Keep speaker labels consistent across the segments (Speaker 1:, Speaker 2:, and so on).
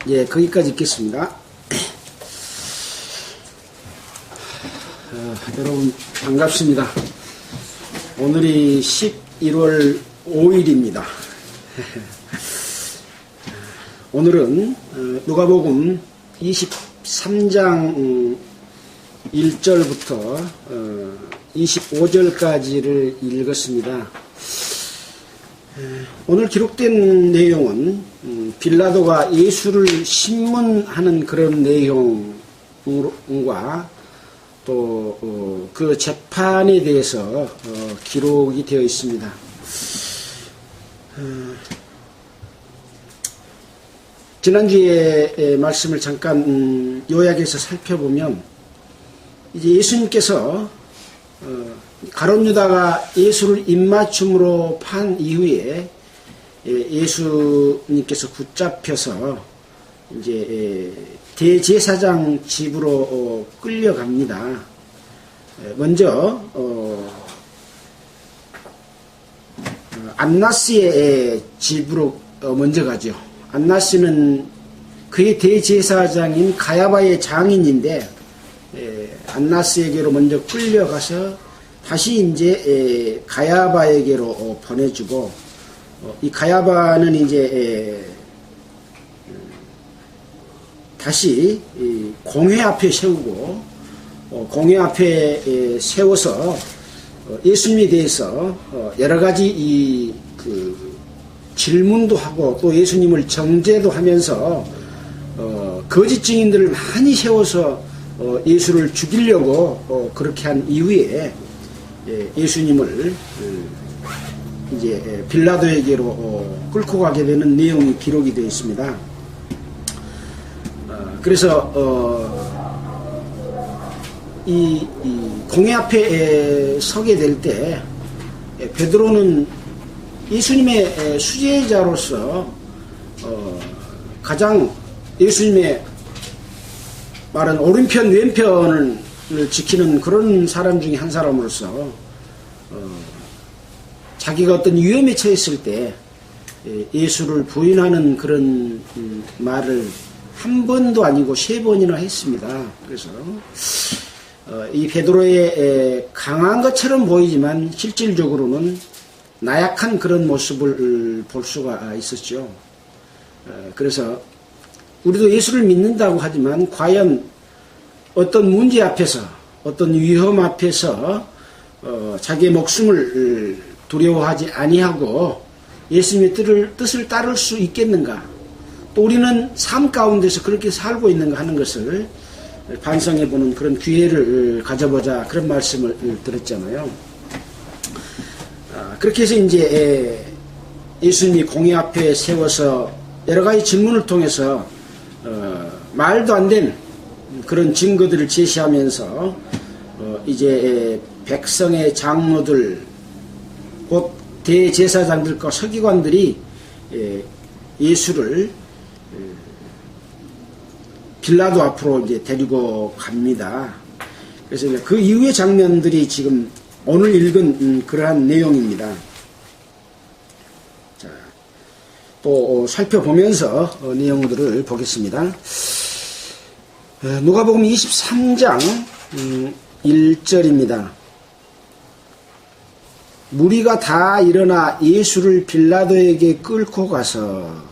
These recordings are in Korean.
Speaker 1: 예, 거기까지 읽겠습니다. 여러분 반갑습니다. 오늘이 11월 5일입니다. 오늘은 누가복음 23장 1절부터 25절까지를 읽었습니다. 오늘 기록된 내용은 빌라도가 예수를 신문하는 그런 내용과 또 그 재판에 대해서 기록이 되어 있습니다. 지난주에 말씀을 잠깐 요약해서 살펴보면 이제 예수님께서 가룟 유다가 예수를 입맞춤으로 판 이후에 예수님께서 붙잡혀서 이제 대제사장 집으로 끌려갑니다. 먼저 안나스의 집으로 먼저 가죠. 안나스는 그의 대제사장인 가야바의 장인인데 안나스에게로 먼저 끌려가서 다시 이제 가야바에게로 보내주고 이 가야바는 이제 다시 공회 앞에 세우고 공회 앞에 세워서 예수님에 대해서 여러 가지 질문도 하고 또 예수님을 정죄도 하면서 거짓 증인들을 많이 세워서 예수를 죽이려고 그렇게 한 이후에 예수님을 이제 빌라도에게로 끌고 가게 되는 내용이 기록이 되어 있습니다. 그래서 이 공회 앞에 서게 될 때 베드로는 예수님의 수제자로서 가장 예수님의 말은 오른편 왼편을 지키는 그런 사람 중에 한 사람으로서 자기가 어떤 위험에 처했을 때 예수를 부인하는 그런 말을 한 번도 아니고 3번이나 했습니다. 그래서 이 베드로의 강한 것처럼 보이지만 실질적으로는 나약한 그런 모습을 볼 수가 있었죠. 그래서 우리도 예수를 믿는다고 하지만 과연 어떤 문제 앞에서 어떤 위험 앞에서 자기의 목숨을 두려워하지 아니하고 예수님의 뜻을 따를 수 있겠는가, 또 우리는 삶 가운데서 그렇게 살고 있는가 하는 것을 반성해보는 그런 기회를 가져보자, 그런 말씀을 들었잖아요. 그렇게 해서 이제 예수님이 공회 앞에 세워서 여러 가지 질문을 통해서 말도 안 된 그런 증거들을 제시하면서 이제 백성의 장로들, 곧 대제사장들과 서기관들이 예수를 빌라도 앞으로 이제 데리고 갑니다. 그래서 그 이후의 장면들이 지금 오늘 읽은 그러한 내용입니다. 자, 또 살펴보면서 내용들을 보겠습니다. 누가복음 23장 1절입니다. 무리가 다 일어나 예수를 빌라도에게 끌고 가서,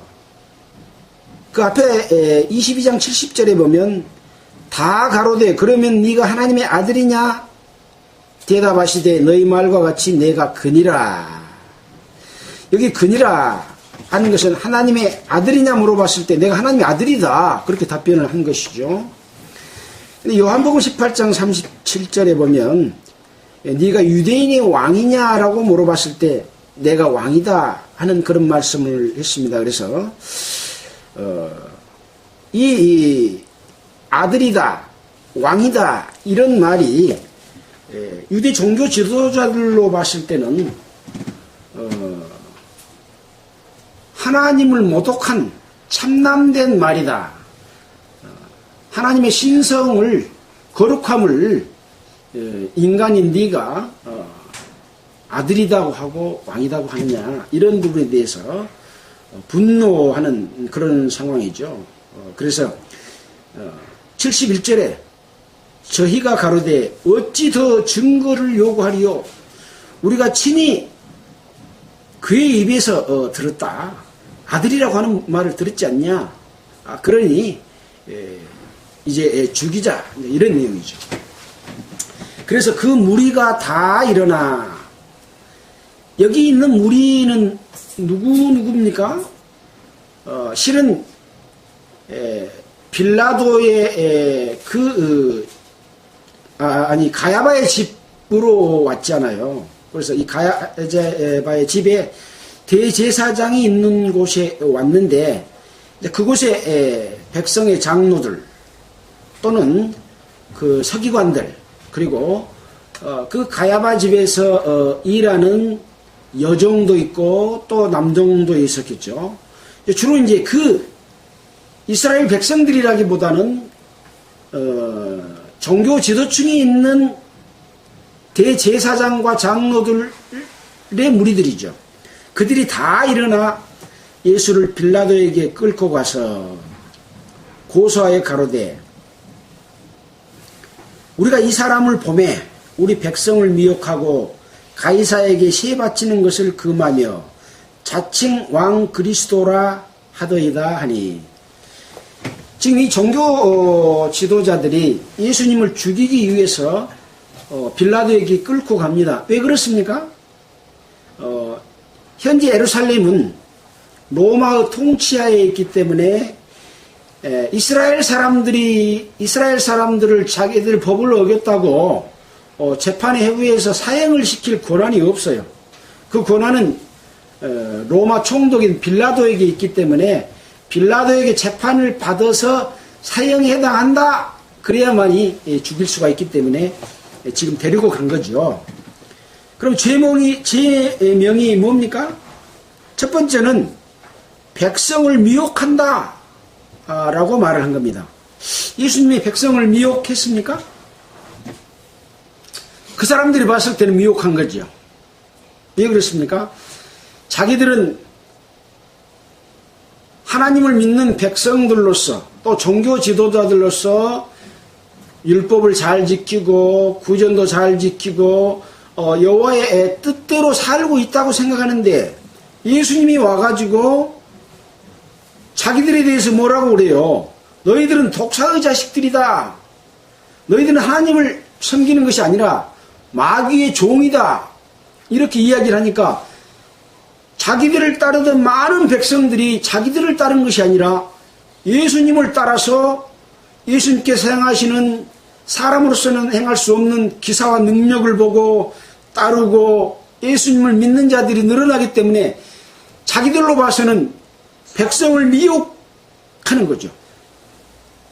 Speaker 1: 그 앞에 22장 70절에 보면 다 가로되 그러면 네가 하나님의 아들이냐? 대답하시되 너희 말과 같이 내가 그니라. 여기 그니라 하는 것은 하나님의 아들이냐 물어봤을 때 내가 하나님의 아들이다, 그렇게 답변을 한 것이죠. 근데 요한복음 18장 37절에 보면 네가 유대인의 왕이냐라고 물어봤을 때 내가 왕이다 하는 그런 말씀을 했습니다. 그래서 이 아들이다, 왕이다, 이런 말이 유대 종교 지도자들로 봤을 때는 하나님을 모독한 참남된 말이다. 하나님의 신성을, 거룩함을 인간인 네가 아들이라고 하고 왕이라고 하느냐, 이런 부분에 대해서 분노하는 그런 상황이죠. 그래서 71절에 저희가 가로되 어찌 더 증거를 요구하리요. 우리가 친히 그의 입에서 들었다. 아들이라고 하는 말을 들었지 않냐. 그러니 이제 죽이자, 이런 내용이죠. 그래서 그 무리가 다 일어나. 여기 있는 무리는 누굽니까? 실은 빌라도의 가야바의 집으로 왔잖아요. 그래서 이 가야바의 집에 대제사장이 있는 곳에 왔는데, 그곳에 백성의 장로들 또는 그 서기관들, 그리고 그 가야바 집에서 일하는 여종도 있고 또 남종도 있었겠죠. 주로 이제 그 이스라엘 백성들이라기보다는 종교 지도층이 있는 대제사장과 장로들의 무리들이죠. 그들이 다 일어나 예수를 빌라도에게 끌고 가서 고소하여 가로되 우리가 이 사람을 보매 우리 백성을 미혹하고 가이사에게 세 바치는 것을 금하며 자칭 왕 그리스도라 하더이다 하니. 지금 이 종교 지도자들이 예수님을 죽이기 위해서 빌라도에게 끌고 갑니다. 왜 그렇습니까? 현재 예루살렘은 로마의 통치하에 있기 때문에 이스라엘 사람들을 자기들 법을 어겼다고 재판에 회부해서 사형을 시킬 권한이 없어요. 그 권한은 로마 총독인 빌라도에게 있기 때문에 빌라도에게 재판을 받아서 사형에 해당한다. 그래야만이 죽일 수가 있기 때문에 지금 데리고 간 거죠. 그럼 죄명이 뭡니까? 첫 번째는 백성을 미혹한다 라고 말을 한 겁니다. 예수님이 백성을 미혹했습니까? 그 사람들이 봤을 때는 미혹한 거죠. 왜 그렇습니까? 자기들은 하나님을 믿는 백성들로서 또 종교 지도자들로서 율법을 잘 지키고 구전도 잘 지키고 여호와의 뜻대로 살고 있다고 생각하는데 예수님이 와가지고 자기들에 대해서 뭐라고 그래요? 너희들은 독사의 자식들이다. 너희들은 하나님을 섬기는 것이 아니라 마귀의 종이다. 이렇게 이야기를 하니까 자기들을 따르던 많은 백성들이 자기들을 따른 것이 아니라 예수님을 따라서 예수님께서 행하시는 사람으로서는 행할 수 없는 기사와 능력을 보고 따르고 예수님을 믿는 자들이 늘어나기 때문에 자기들로 봐서는 백성을 미혹하는 거죠.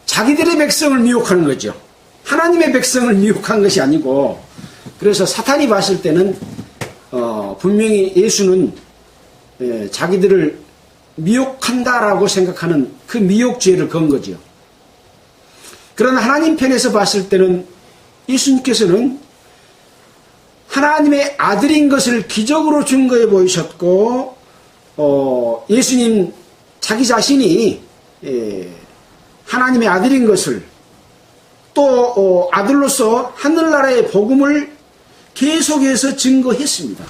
Speaker 1: 자기들의 백성을 미혹하는 거죠. 하나님의 백성을 미혹한 것이 아니고. 그래서 사탄이 봤을 때는 분명히 예수는 자기들을 미혹한다라고 생각하는 그 미혹죄를 건 거죠. 그러나 하나님 편에서 봤을 때는 예수님께서는 하나님의 아들인 것을 기적으로 증거해 보이셨고 예수님 자기 자신이 하나님의 아들인 것을 또 아들로서 하늘나라의 복음을 계속해서 증거했습니다.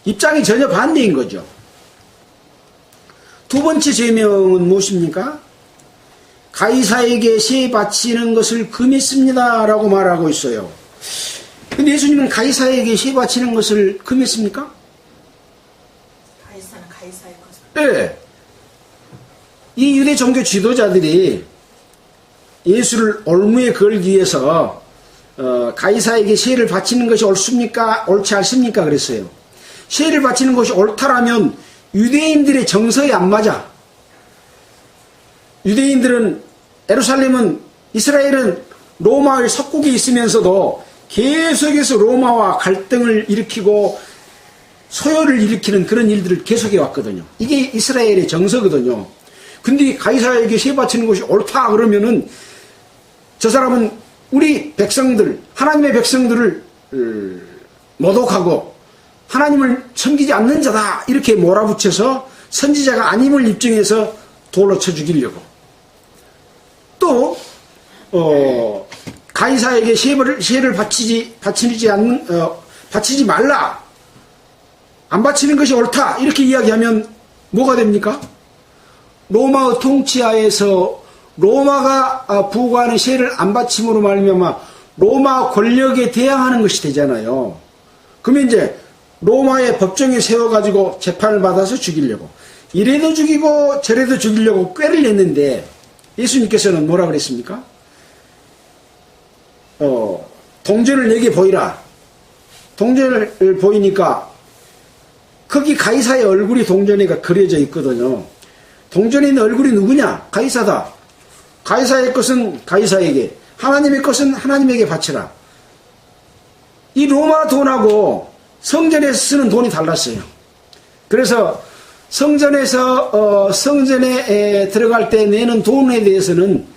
Speaker 1: 입장이 전혀 반대인 거죠. 두 번째 죄명은 무엇입니까? 가이사에게 세 바치는 것을 금했습니다 라고 말하고 있어요. 근데 예수님은 가이사에게 세 바치는 것을 금했습니까?
Speaker 2: 가이사는 가이사의 것을.
Speaker 1: 네. 이 유대 종교 지도자들이 예수를 올무에 걸기 위해서 가이사에게 세를 바치는 것이 옳습니까? 옳지 않습니까? 그랬어요. 세를 바치는 것이 옳다라면 유대인들의 정서에 안 맞아. 유대인들은 예루살렘은 이스라엘은 로마의 속국에 있으면서도 계속해서 로마와 갈등을 일으키고 소요를 일으키는 그런 일들을 계속해 왔거든요. 이게 이스라엘의 정서거든요. 근데 가이사에게 세 바치는 것이 옳다 그러면은 저 사람은 우리 백성들, 하나님의 백성들을 모독하고 하나님을 섬기지 않는 자다 이렇게 몰아붙여서 선지자가 아님을 입증해서 돌로 쳐 죽이려고 또 가이사에게 세를 바치지 말라, 안 바치는 것이 옳다, 이렇게 이야기하면 뭐가 됩니까? 로마의 통치하에서 로마가 부과하는 세를 안 바침으로 말미암아 로마 권력에 대항하는 것이 되잖아요. 그러면 이제 로마의 법정에 세워가지고 재판을 받아서 죽이려고, 이래도 죽이고 저래도 죽이려고 꾀를 냈는데 예수님께서는 뭐라 그랬습니까? 동전을 내게 보이라. 동전을 보이니까 거기 가이사의 얼굴이 동전에 그려져 있거든요. 동전에 있는 얼굴이 누구냐? 가이사다. 가이사의 것은 가이사에게, 하나님의 것은 하나님에게 바치라. 이 로마 돈하고 성전에서 쓰는 돈이 달랐어요. 그래서 성전에 들어갈 때 내는 돈에 대해서는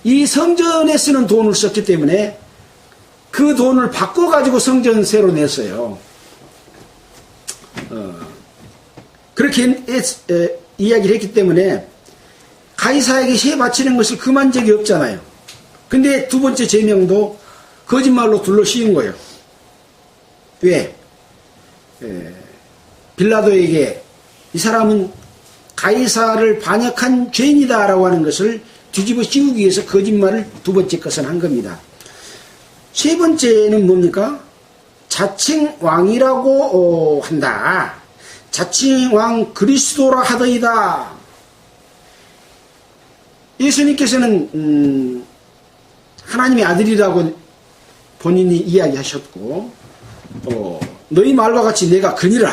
Speaker 1: 이 성전에 쓰는 돈을 썼기 때문에 그 돈을 바꿔가지고 성전세로 냈어요. 그렇게 이야기를 했기 때문에 가이사에게 세 바치는 것을 금한 적이 없잖아요. 근데 두 번째 제명도 거짓말로 둘러 씌운 거예요. 왜? 빌라도에게 이 사람은 가이사를 반역한 죄인이다 라고 하는 것을 뒤집어 씌우기 위해서 거짓말을 두 번째 것은 한 겁니다. 세 번째는 뭡니까? 자칭 왕이라고 한다. 자칭 왕 그리스도라 하더이다. 예수님께서는 하나님의 아들이라고 본인이 이야기하셨고, 너희 말과 같이 내가 그니라.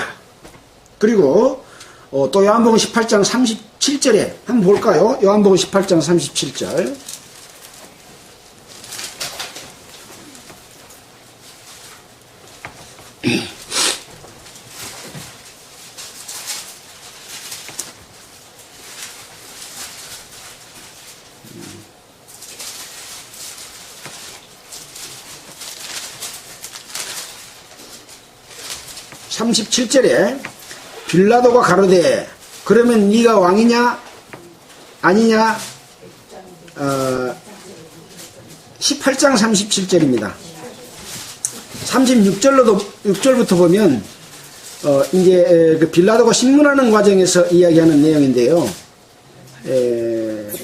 Speaker 1: 그리고 또 요한복음 18장 37절에 한번 볼까요? 요한복음 18장 37절. 빌라도가 가로되 그러면 네가 왕이냐 아니냐. 18장 37절입니다. 36절부터 보면 이제 그 빌라도가 신문하는 과정에서 이야기하는 내용인데요.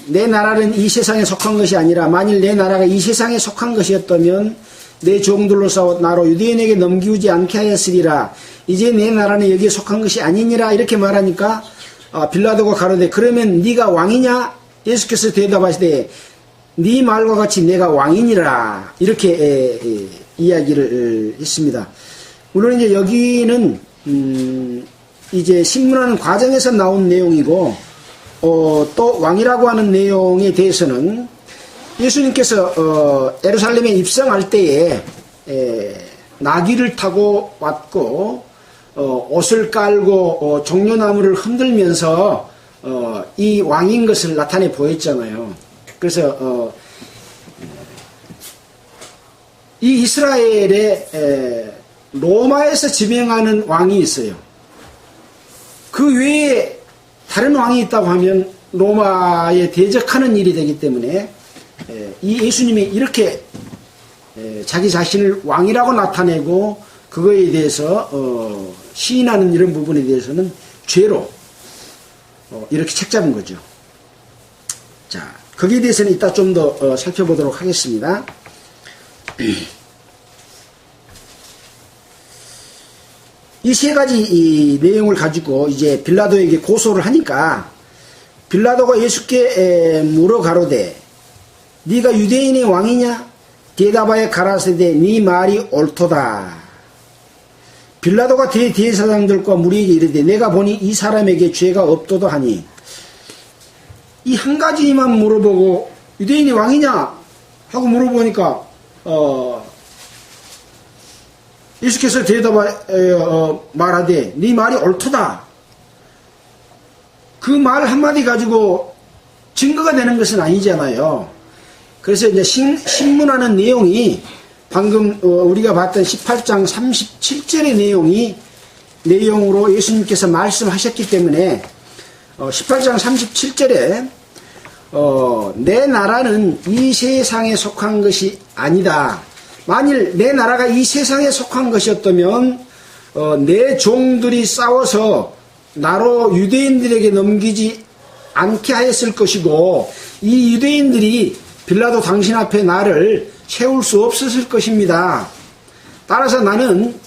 Speaker 1: 내 나라는 이 세상에 속한 것이 아니라 만일 내 나라가 이 세상에 속한 것이었다면 내 종들로 싸워 나로 유대인에게 넘기우지 않게 하였으리라. 이제 내 나라는 여기에 속한 것이 아니니라. 이렇게 말하니까 빌라도가 가로되 그러면 네가 왕이냐? 예수께서 대답하시되 네 말과 같이 내가 왕이니라. 이렇게 이야기를 했습니다. 물론 이제 여기는 이제 신문하는 과정에서 나온 내용이고, 또 왕이라고 하는 내용에 대해서는 예수님께서 예루살렘에 입성할 때에 나귀를 타고 왔고, 옷을 깔고 종려나무를 흔들면서 이 왕인 것을 나타내 보였잖아요. 그래서 이 이스라엘에 로마에서 지명하는 왕이 있어요. 그 외에 다른 왕이 있다고 하면 로마에 대적하는 일이 되기 때문에 이 예수님이 이렇게 자기 자신을 왕이라고 나타내고 그거에 대해서 시인하는 이런 부분에 대해서는 죄로 이렇게 책잡은 거죠. 자, 거기에 대해서는 이따 좀 더 살펴보도록 하겠습니다. 이 세 가지 이 내용을 가지고 이제 빌라도에게 고소를 하니까 빌라도가 예수께 물어 가로되 네가 유대인의 왕이냐? 대답하여 가라사대 네 말이 옳도다. 빌라도가 대제사장들과 무리에게 이르되 내가 보니 이 사람에게 죄가 없도다 하니, 이 한 가지만 물어보고 유대인이 왕이냐 하고 물어보니까 예수께서 말하되 네 말이 옳도다. 그 말 한마디 가지고 증거가 되는 것은 아니잖아요. 그래서 이제 신문하는 내용이 방금 우리가 봤던 18장 37절의 내용으로 예수님께서 말씀하셨기 때문에 18장 37절에 내 나라는 이 세상에 속한 것이 아니다. 만일 내 나라가 이 세상에 속한 것이었다면 내 종들이 싸워서 나로 유대인들에게 넘기지 않게 하였을 것이고, 이 유대인들이 빌라도 당신 앞에 나를 세울 수 없었을 것입니다. 따라서 나는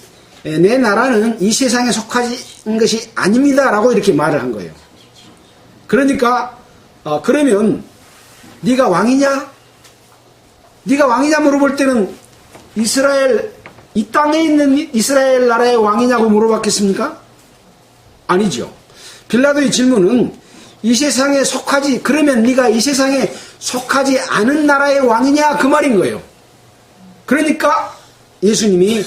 Speaker 1: 내 나라는 이 세상에 속한 것이 아닙니다 라고 이렇게 말을 한 거예요. 그러니까 그러면 네가 왕이냐? 네가 왕이냐 물어볼 때는 이 땅에 있는 이스라엘 나라의 왕이냐고 물어봤겠습니까? 아니죠. 빌라도의 질문은 이 세상에 속하지, 그러면 네가 이 세상에 속하지 않은 나라의 왕이냐 그 말인 거예요. 그러니까 예수님이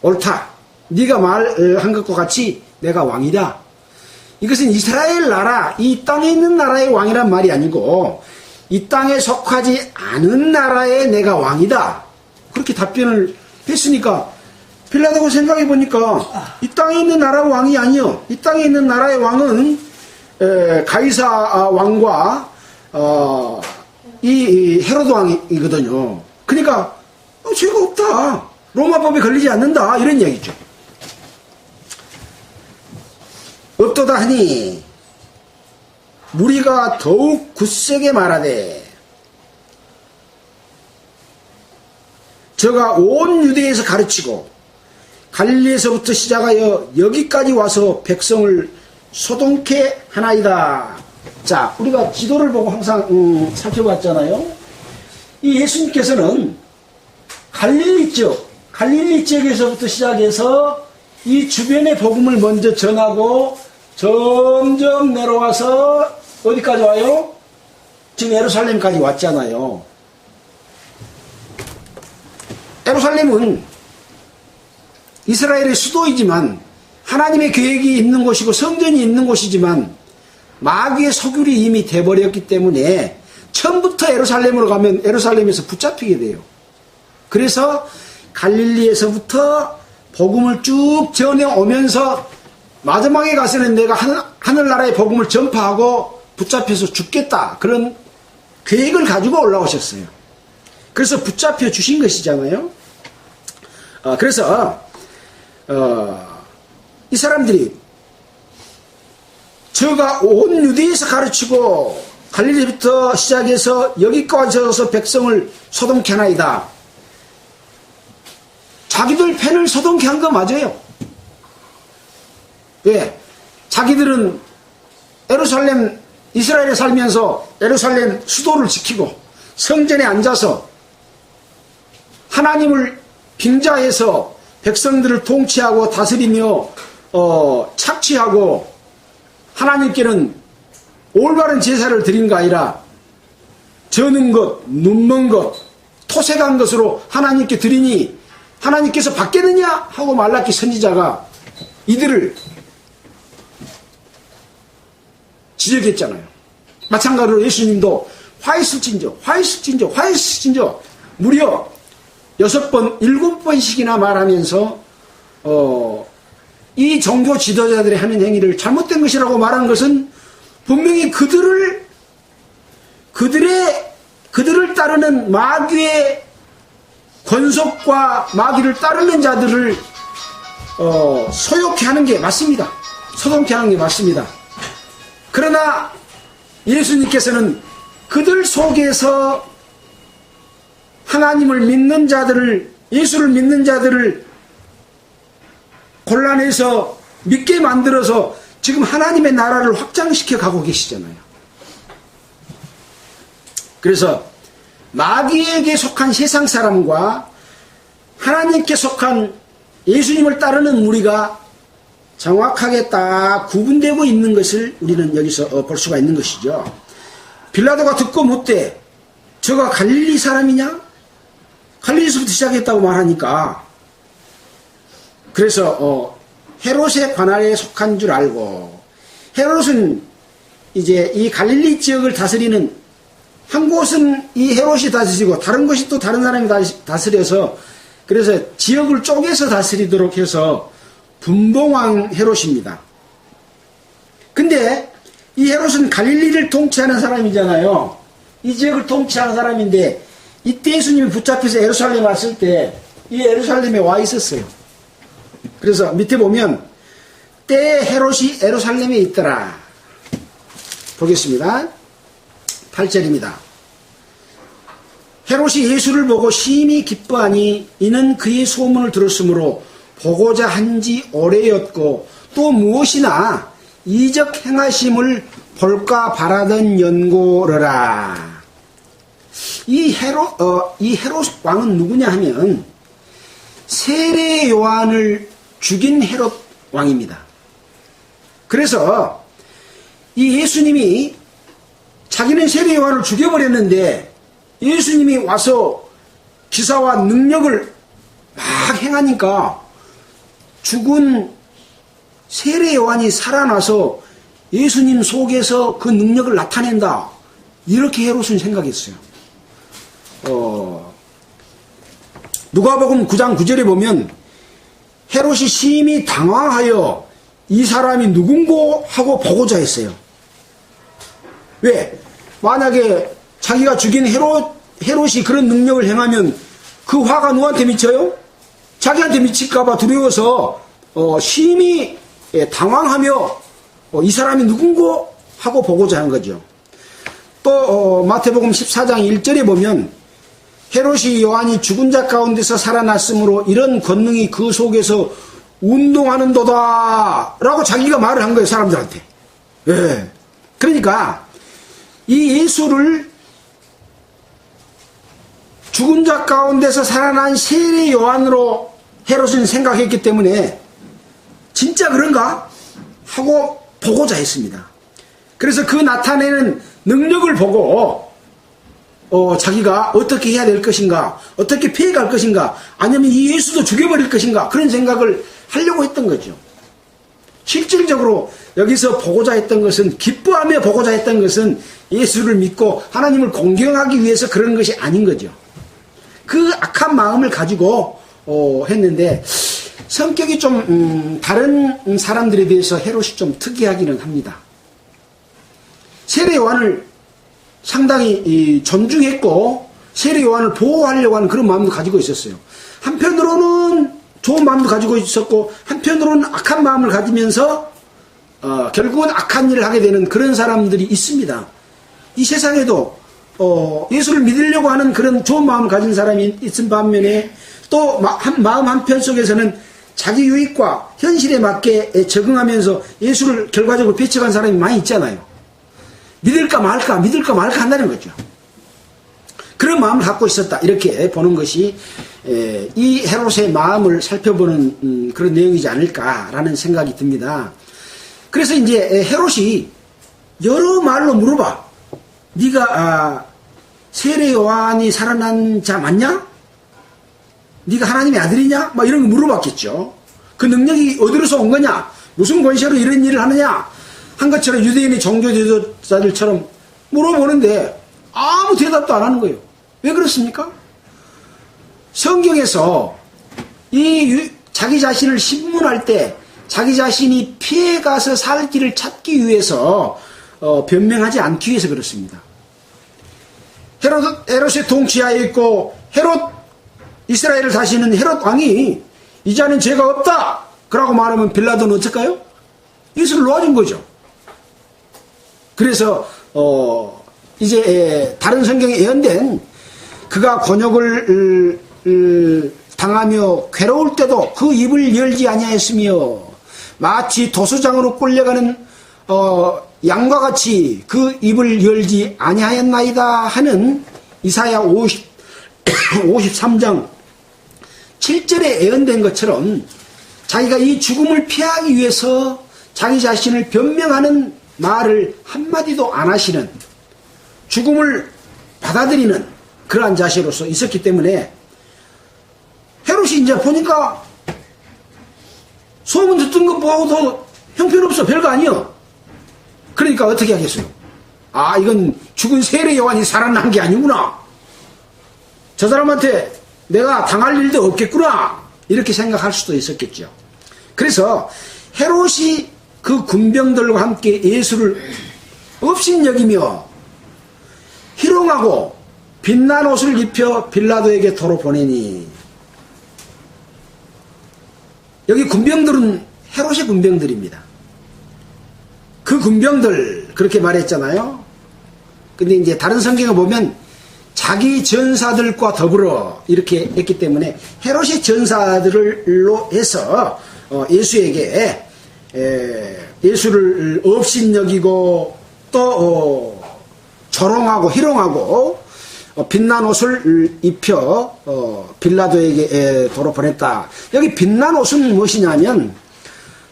Speaker 1: 옳다. 네가 말한 것과 같이 내가 왕이다. 이것은 이스라엘 나라, 이 땅에 있는 나라의 왕이란 말이 아니고 이 땅에 속하지 않은 나라의 내가 왕이다. 그렇게 답변을 했으니까 빌라도가 생각해 보니까 이 땅에 있는 나라 왕이 아니요. 이 땅에 있는 나라의 왕은 가이사 왕과 이 헤로드 왕이거든요. 그러니까 죄가 없다. 로마법에 걸리지 않는다. 이런 이야기죠. 어떠다 하니 무리가 더욱 굳세게 말하되 저가 온 유대에서 가르치고 갈릴리에서부터 시작하여 여기까지 와서 백성을 소동케 하나이다. 자, 우리가 지도를 보고 항상 살펴봤잖아요. 이 예수님께서는 갈릴리 지역에서부터 시작해서 이 주변의 복음을 먼저 전하고 점점 내려와서 어디까지 와요? 지금 예루살렘까지 왔잖아요. 예루살렘은 이스라엘의 수도이지만 하나님의 계획이 있는 곳이고 성전이 있는 곳이지만 마귀의 소굴이 이미 돼버렸기 때문에 처음부터 예루살렘으로 가면 예루살렘에서 붙잡히게 돼요. 그래서 갈릴리에서부터 복음을 쭉 전해오면서 마지막에 가서는 내가 하늘나라의 복음을 전파하고 붙잡혀서 죽겠다. 그런 계획을 가지고 올라오셨어요. 그래서 붙잡혀 주신 것이잖아요. 그래서 이 사람들이 저가 온 유대에서 가르치고 갈릴리부터 시작해서 여기까지 와서 백성을 소동케 하나이다. 자기들 편을 소동케 한 거 맞아요. 왜? 자기들은 예루살렘, 이스라엘에 살면서 예루살렘 수도를 지키고 성전에 앉아서 하나님을 빙자해서 백성들을 통치하고 다스리며 착취하고 하나님께는 올바른 제사를 드린 거 아니라 저는 것, 눈먼 것, 토색한 것으로 하나님께 드리니 하나님께서 받겠느냐 하고 말라기 선지자가 이들을 지적했잖아요. 마찬가지로 예수님도 화이슬진저 무려 6번, 7번씩이나 말하면서 이 종교 지도자들이 하는 행위를 잘못된 것이라고 말한 것은 분명히 그들을 따르는 마귀의 권속과 마귀를 따르는 자들을 소욕케 하는 게 맞습니다. 소동케 하는 게 맞습니다. 그러나 예수님께서는 그들 속에서 하나님을 믿는 자들을, 예수를 믿는 자들을 곤란해서 믿게 만들어서 지금 하나님의 나라를 확장시켜 가고 계시잖아요. 그래서 마귀에게 속한 세상 사람과 하나님께 속한 예수님을 따르는 무리가 정확하게 딱 구분되고 있는 것을 우리는 여기서 볼 수가 있는 것이죠. 빌라도가 듣고 묻되 저가 갈릴리 사람이냐? 갈릴리에서부터 시작했다고 말하니까 그래서 헤롯의 관할에 속한 줄 알고, 헤롯은 이제 이 갈릴리 지역을 다스리는, 한 곳은 이 헤롯이 다스리고 다른 곳이 또 다른 사람이 다스려서 그래서 지역을 쪼개서 다스리도록 해서 분봉왕 헤롯입니다. 근데 이 이 헤롯은 갈릴리를 통치하는 사람이잖아요. 이 지역을 통치하는 사람인데 이때 예수님이 붙잡혀서 예루살렘에 왔을 때 이 예루살렘에 와 있었어요. 그래서 밑에 보면 때에 헤롯이 예루살렘에 있더라. 보겠습니다. 8절입니다. 헤롯이 예수를 보고 심히 기뻐하니 이는 그의 소문을 들었으므로 보고자 한지 오래였고 또 무엇이나 이적 행하심을 볼까 바라던 연고르라. 이 헤롯 왕은 누구냐 하면 세례 요한을 죽인 헤롯 왕입니다. 그래서 이 예수님이 자기는 세례 요한을 죽여버렸는데 예수님이 와서 기사와 능력을 막 행하니까 죽은 세례 요한이 살아나서 예수님 속에서 그 능력을 나타낸다. 이렇게 헤롯은 생각했어요. 누가복음 9장 9절에 보면 헤롯이 심히 당황하여 이 사람이 누군고 하고 보고자 했어요. 왜? 만약에 자기가 죽인 헤롯이 그런 능력을 행하면 그 화가 누구한테 미쳐요? 자기한테 미칠까봐 두려워서 심히 당황하며 이 사람이 누군고 하고 보고자 한 거죠. 또 마태복음 14장 1절에 보면 헤롯이 요한이 죽은 자 가운데서 살아났으므로 이런 권능이 그 속에서 운동하는도다 라고 자기가 말을 한 거예요. 사람들한테. 예. 그러니까 이 예수를 죽은 자 가운데서 살아난 세례 요한으로 헤롯은 생각했기 때문에 진짜 그런가? 하고 보고자 했습니다. 그래서 그 나타내는 능력을 보고 자기가 어떻게 해야 될 것인가, 어떻게 피해갈 것인가, 아니면 이 예수도 죽여버릴 것인가, 그런 생각을 하려고 했던 거죠. 실질적으로 여기서 보고자 했던 것은, 기뻐하며 보고자 했던 것은 예수를 믿고 하나님을 공경하기 위해서 그런 것이 아닌 거죠. 그 악한 마음을 가지고 했는데 성격이 좀 다른 사람들에 비해서 헤롯이 좀 특이하기는 합니다. 세례 요한을 상당히 존중했고 세례 요한을 보호하려고 하는 그런 마음도 가지고 있었어요. 한편으로는 좋은 마음도 가지고 있었고 한편으로는 악한 마음을 가지면서 결국은 악한 일을 하게 되는 그런 사람들이 있습니다. 이 세상에도 예수를 믿으려고 하는 그런 좋은 마음을 가진 사람이 있은 반면에 또 마음 한편 속에서는 자기 유익과 현실에 맞게 적응하면서 예수를 결과적으로 배척한 사람이 많이 있잖아요. 믿을까 말까 한다는 거죠. 그런 마음을 갖고 있었다. 이렇게 보는 것이 이 헤롯의 마음을 살펴보는 그런 내용이지 않을까라는 생각이 듭니다. 그래서 이제 헤롯이 여러 말로 물어봐. 네가 세례 요한이 살아난 자 맞냐? 네가 하나님의 아들이냐? 막 이런 거 물어봤겠죠. 그 능력이 어디로서 온 거냐? 무슨 권세로 이런 일을 하느냐? 한 것처럼 유대인의 종교 지도자들처럼 물어보는데 아무 대답도 안 하는 거예요. 왜 그렇습니까? 성경에서 자기 자신을 신문할 때 자기 자신이 피해가서 살 길을 찾기 위해서 변명하지 않기 위해서 그렇습니다. 헤롯의 통치하에 있고 이스라엘을 다스리는 헤롯 왕이 이제는 죄가 없다 그러고 말하면 빌라도는 어쩔까요? 예수를 놓아준 거죠. 그래서 이제 다른 성경에 예언된 그가 곤욕을 당하며 괴로울 때도 그 입을 열지 아니하였으며 마치 도수장으로 끌려가는 양과 같이 그 입을 열지 아니하였나이다 하는 이사야 53장 7절에 예언된 것처럼 자기가 이 죽음을 피하기 위해서 자기 자신을 변명하는 말을 한마디도 안 하시는 죽음을 받아들이는 그러한 자세로서 있었기 때문에 헤롯이 이제 보니까 소문 듣던 것보다도 형편없어. 별거 아니요. 그러니까 어떻게 하겠어요? 이건 죽은 세례 요한이 살아난 게 아니구나. 저 사람한테 내가 당할 일도 없겠구나. 이렇게 생각할 수도 있었겠죠. 그래서 헤롯이 그 군병들과 함께 예수를 업신여기며 희롱하고 빛난 옷을 입혀 빌라도에게 도로 보내니. 여기 군병들은 헤롯의 군병들입니다. 그 군병들 그렇게 말했잖아요. 근데 이제 다른 성경을 보면 자기 전사들과 더불어 이렇게 했기 때문에 헤롯의 전사들로 해서 예수에게 예수를 업신여기고 또 조롱하고 희롱하고 빛난 옷을 입혀 빌라도에게 도로 보냈다. 여기 빛난 옷은 무엇이냐면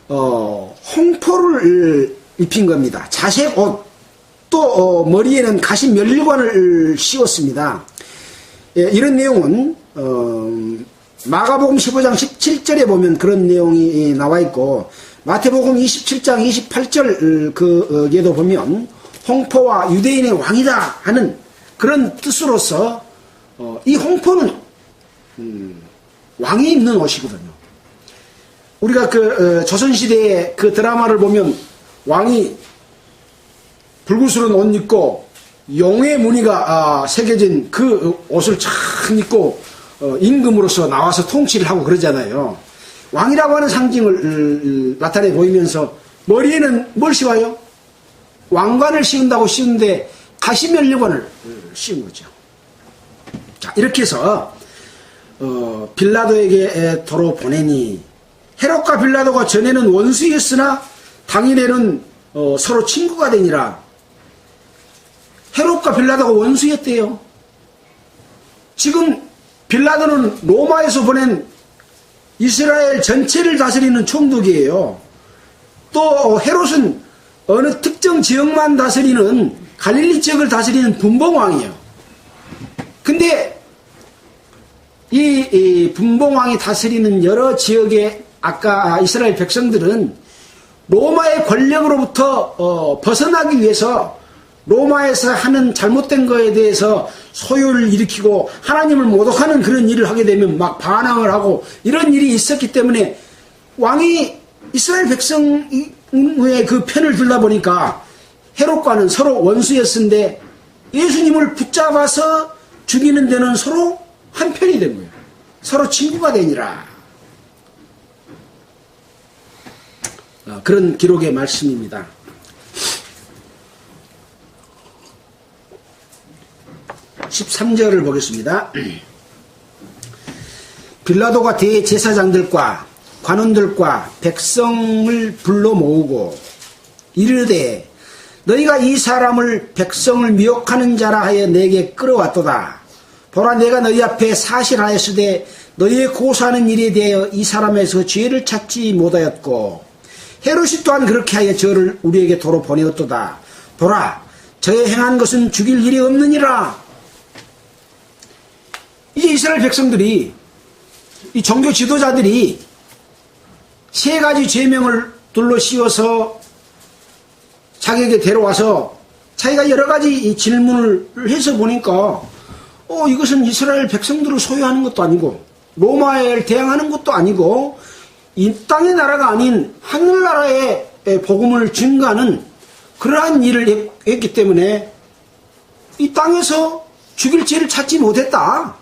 Speaker 1: 홍포를 입힌 겁니다. 자색 옷, 또 머리에는 가시 멸관을 씌웠습니다. 이런 내용은 마가복음 15장 17절에 보면 그런 내용이 나와 있고, 마태복음 27장 28절 그에도 보면 홍포와 유대인의 왕이다 하는 그런 뜻으로서 이 홍포는 왕이 입는 옷이거든요. 우리가 그 조선시대의 그 드라마를 보면 왕이 불구스런 옷 입고 용의 무늬가 새겨진 그 옷을 착 입고 임금으로서 나와서 통치를 하고 그러잖아요. 왕이라고 하는 상징을 나타내 보이면서 머리에는 뭘 씌워요? 왕관을 씌운다고 씌우는데 가시면류관을 씌운 거죠. 자, 이렇게 해서 빌라도에게 도로 보내니, 헤롯과 빌라도가 전에는 원수였으나 당일에는 서로 친구가 되니라. 헤롯과 빌라도가 원수였대요. 지금 빌라도는 로마에서 보낸 이스라엘 전체를 다스리는 총독이에요. 또 헤롯은 어느 특정 지역만 다스리는 갈릴리 지역을 다스리는 분봉왕이에요. 근데 이 분봉왕이 다스리는 여러 지역의 아까 이스라엘 백성들은 로마의 권력으로부터 벗어나기 위해서 로마에서 하는 잘못된 거에 대해서 소요를 일으키고 하나님을 모독하는 그런 일을 하게 되면 막 반항을 하고 이런 일이 있었기 때문에 왕이 이스라엘 백성의 그 편을 들다 보니까 헤롯과는 서로 원수였는데 예수님을 붙잡아서 죽이는 데는 서로 한편이 된 거예요. 서로 친구가 되니라. 그런 기록의 말씀입니다. 13절을 보겠습니다. 빌라도가 대제사장들과 관원들과 백성을 불러 모으고 이르되 너희가 이 사람을 백성을 미혹하는 자라 하여 내게 끌어왔도다. 보라, 내가 너희 앞에 사실하였으되 너희의 고소하는 일에 대하여 이 사람에서 죄를 찾지 못하였고 헤롯이 또한 그렇게 하여 저를 우리에게 도로 보내었도다. 보라, 저의 행한 것은 죽일 일이 없느니라. 이제 이스라엘 백성들이, 이 종교 지도자들이 세 가지 죄명을 둘러 씌워서 자기에게 데려와서 자기가 여러 가지 질문을 해서 보니까 이것은 이스라엘 백성들을 소유하는 것도 아니고 로마에 대항하는 것도 아니고 이 땅의 나라가 아닌 하늘나라의 복음을 증가하는 그러한 일을 했기 때문에 이 땅에서 죽일 죄를 찾지 못했다.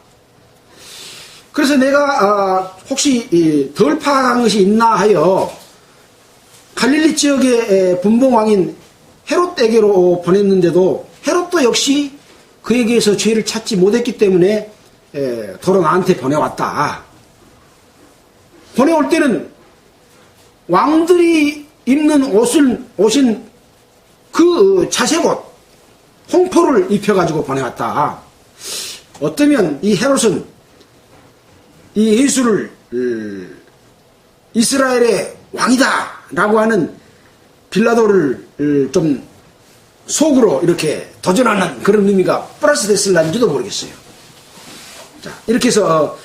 Speaker 1: 그래서 내가 혹시 덜 파악한 것이 있나 하여 갈릴리 지역의 분봉왕인 헤롯에게로 보냈는데도 헤롯도 역시 그에게서 죄를 찾지 못했기 때문에 도로 나한테 보내왔다. 보내올 때는 왕들이 입는 옷인 그 자색옷 홍포를 입혀가지고 보내왔다. 어쩌면 이 헤롯은 이 예수를 이스라엘의 왕이다 라고 하는 빌라도를 좀 속으로 이렇게 도전하는 그런 의미가 플러스 됐을런지도 모르겠어요. 자, 이렇게 해서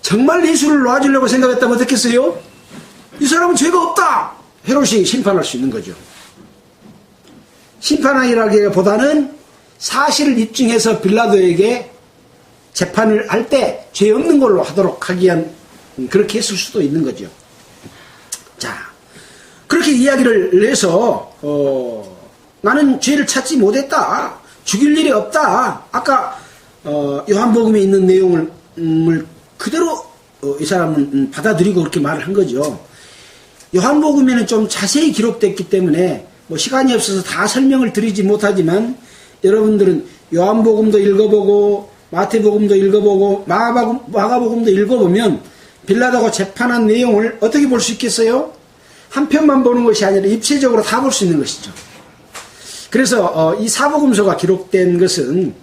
Speaker 1: 정말 예수를 놓아주려고 생각했다면 어떻겠어요? 이 사람은 죄가 없다. 헤롯이 심판할 수 있는 거죠. 심판하기보다는 사실을 입증해서 빌라도에게 재판을 할 때 죄 없는 걸로 하도록 하기 위한 그렇게 했을 수도 있는 거죠. 자, 그렇게 이야기를 해서 나는 죄를 찾지 못했다. 죽일 일이 없다. 아까 요한복음에 있는 내용을 그대로 이 사람은 받아들이고 그렇게 말을 한 거죠. 요한복음에는 좀 자세히 기록됐기 때문에 뭐 시간이 없어서 다 설명을 드리지 못하지만 여러분들은 요한복음도 읽어보고 마태복음도 읽어보고 마가복음도 읽어보면 빌라도가 재판한 내용을 어떻게 볼 수 있겠어요? 한 편만 보는 것이 아니라 입체적으로 다 볼 수 있는 것이죠. 그래서 이 사복음서가 기록된 것은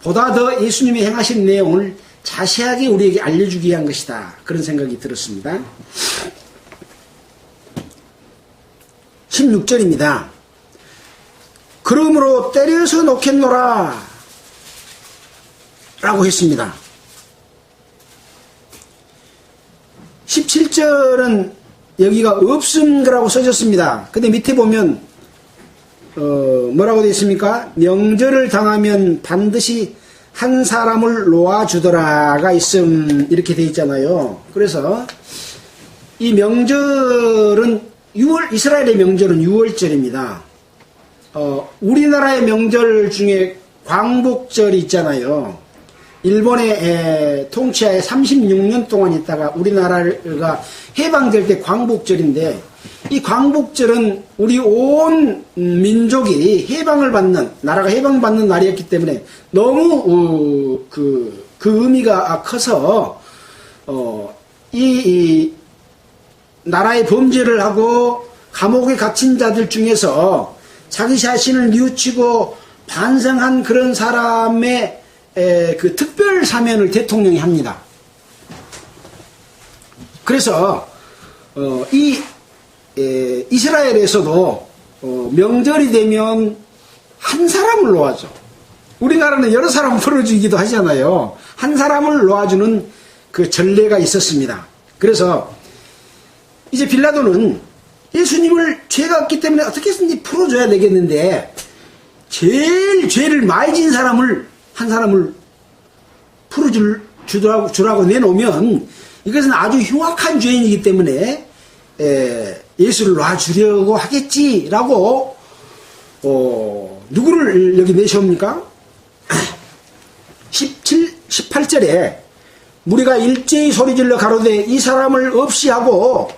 Speaker 1: 보다 더 예수님이 행하신 내용을 자세하게 우리에게 알려주기 위한 것이다. 그런 생각이 들었습니다. 16절입니다. 그러므로 때려서 놓겠노라 라고 했습니다. 17절은 여기가 없음이라고 써졌습니다. 근데 밑에 보면 뭐라고 되어 있습니까? 명절을 당하면 반드시 한 사람을 놓아주더라가 있음 이렇게 되어 있잖아요. 그래서 이 명절은 이스라엘의 명절은 6월절입니다. 우리나라의 명절 중에 광복절이 있잖아요. 일본의 통치하에 36년 동안 있다가 우리나라가 해방될 때 광복절인데, 이 광복절은 우리 온 민족이 나라가 해방받는 날이었기 때문에 너무 그 의미가 커서 이 나라의 범죄를 하고 감옥에 갇힌 자들 중에서 자기 자신을 뉘우치고 반성한 그런 사람의 그 특별 사면을 대통령이 합니다. 그래서 이스라엘에서도 명절이 되면 한 사람을 놓아줘. 우리나라는 여러 사람을 풀어주기도 하잖아요. 한 사람을 놓아주는 그 전례가 있었습니다. 그래서 이제 빌라도는 예수님을 죄가 없기 때문에 어떻게든지 풀어줘야 되겠는데, 제일 죄를 많이 진 한 사람을 풀어주라고 내놓으면 이것은 아주 흉악한 죄인이기 때문에 예수를 놔주려고 하겠지라고 누구를 여기 내세웁니까? 18절에 무리가 일제히 소리질러 가로되 이 사람을 없이 하고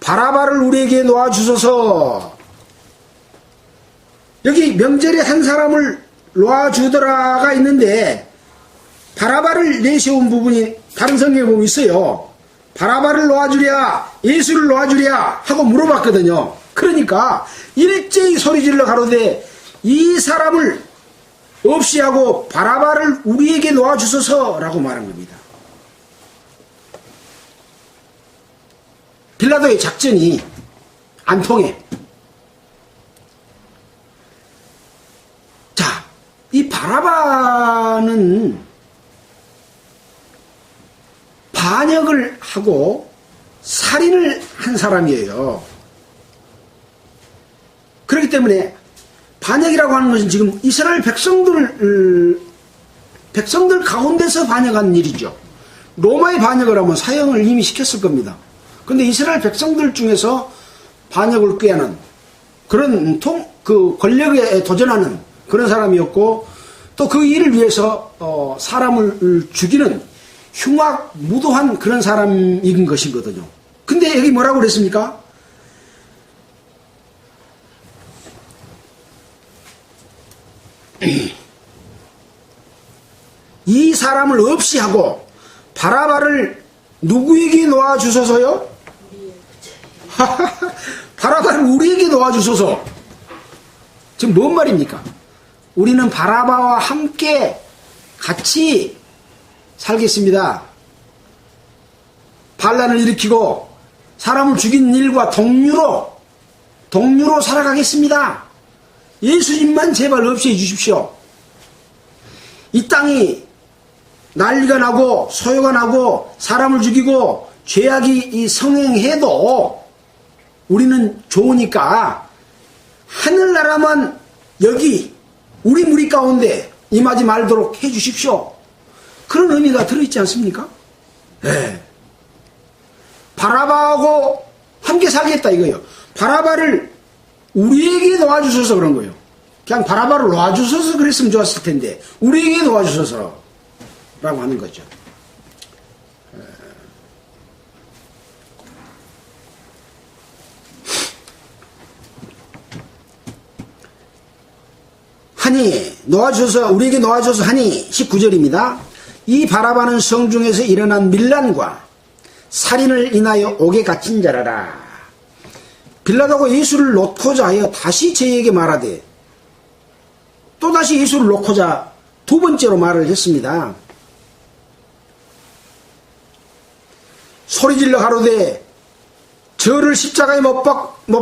Speaker 1: 바라바를 우리에게 놓아주소서. 여기 명절에 한 사람을 놓아주더라가 있는데 바라바를 내세운 부분이 다른 성경에 보면 있어요. 바라바를 놓아주랴 예수를 놓아주랴 하고 물어봤거든요. 그러니까 일제히 소리질러 가로되 이 사람을 없이 하고 바라바를 우리에게 놓아주소서라고 말한 겁니다. 빌라도의 작전이 안 통해. 자, 이 바라바는 반역을 하고 살인을 한 사람이에요. 그렇기 때문에 반역이라고 하는 것은 지금 이스라엘 백성들 가운데서 반역한 일이죠. 로마의 반역을 하면 사형을 이미 시켰을 겁니다. 그런데 이스라엘 백성들 중에서 반역을 꾀하는 그런 그 권력에 도전하는 그런 사람이었고, 또 그 일을 위해서 사람을 죽이는 흉악무도한 그런 사람인 것이거든요. 근데 여기 뭐라고 그랬습니까? 이 사람을 없이 하고 바라바를 누구에게 놓아주소서요? 바라바를 우리에게 놓아주소서. 지금 뭔 말입니까? 우리는 바라바와 함께 같이 살겠습니다. 반란을 일으키고 사람을 죽인 일과 동류로 살아가겠습니다. 예수님만 제발 없애해 주십시오. 이 땅이 난리가 나고 소요가 나고 사람을 죽이고 죄악이 성행해도 우리는 좋으니까 하늘나라만 여기 우리 무리 가운데 임하지 말도록 해 주십시오. 그런 의미가 들어있지 않습니까? 네. 바라바하고 함께 살겠다 이거예요. 바라바를 우리에게 놓아주셔서 그런 거예요. 그냥 바라바로 놓아주셔서 그랬으면 좋았을 텐데 우리에게 놓아주셔서 라고 하는 거죠. 하니 놓아주셔서 우리에게 놓아주셔서 하니 19절입니다. 이 바라바는 성중에서 일어난 밀란과 살인을 인하여 옥에 갇힌 자라라. 빌라도가 예수를 놓고자 하여 다시 저희에게 말하되 또다시 예수를 놓고자 두 번째로 말을 했습니다. 소리질러 가로되 저를 십자가에 못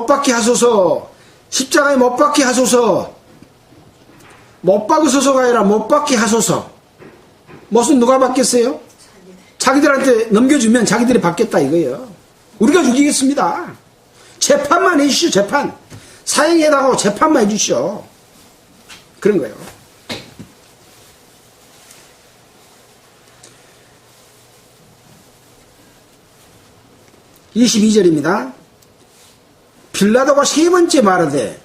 Speaker 1: 박게 하소서. 십자가에 못 박게 하소서. 못 박으소서가 아니라 못 박게 하소서. 무슨 누가 받겠어요? 자기들한테 넘겨주면 자기들이 받겠다 이거예요. 우리가 죽이겠습니다. 재판만 해주시오. 재판. 사형에다가 재판만 해주시오. 그런 거예요. (22절입니다) 빌라도가 세 번째 말하되